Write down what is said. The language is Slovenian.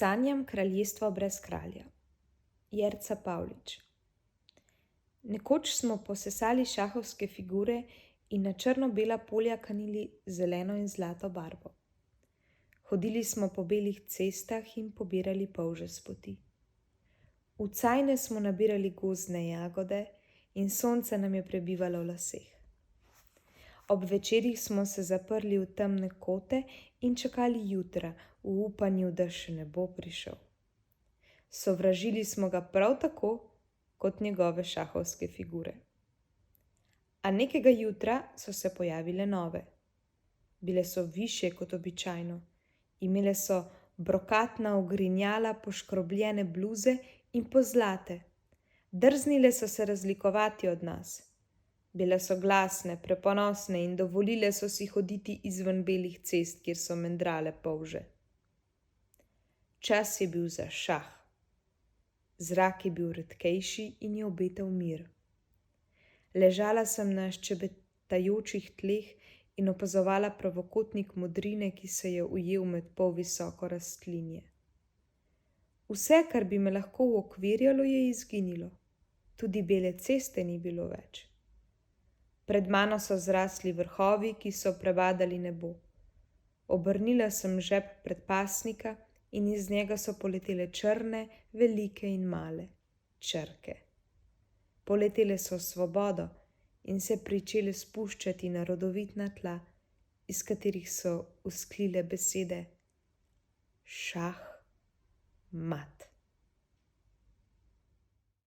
Sanjam kraljestvo brez kralja. Jerca Pavlič. Nekoč smo posesali šahovske figure in na črno-bela polja kanili zeleno in zlato barvo. Hodili smo po belih cestah in pobirali polže s poti. V cajne smo nabirali gozdne jagode in sonce nam je prebivalo v laseh. Ob večerih smo se zaprli v temne kote in čakali jutra, v upanju, da še ne bo prišel. Sovražili smo ga prav tako, kot njegove šahovske figure. A nekega jutra so se pojavile nove. Bile so višje kot običajno, imele so brokatna ogrinjala, poškrobljene bluze in pozlate. Drznile so se razlikovati od nas. Bile so glasne, preponosne in dovolile so si hoditi izven belih cest, kjer so mendrale polže. Čas je bil za šah. Zrak je bil redkejši in je obetal mir. Ležala sem na ščebetajočih tleh in opazovala pravokotnik modrine, ki se je ujel med polvisoko rastlinje. Vse, kar bi me lahko uokvirjalo, je izginilo. Tudi bele ceste ni bilo več. Pred mano so zrasli vrhovi, ki so prebadali nebo. Obrnila sem žep predpasnika in iz njega so poletele črne, velike in male črke. Poletele so v svobodo in se pričele spuščati na rodovitna tla, iz katerih so vzklile besede šah mat.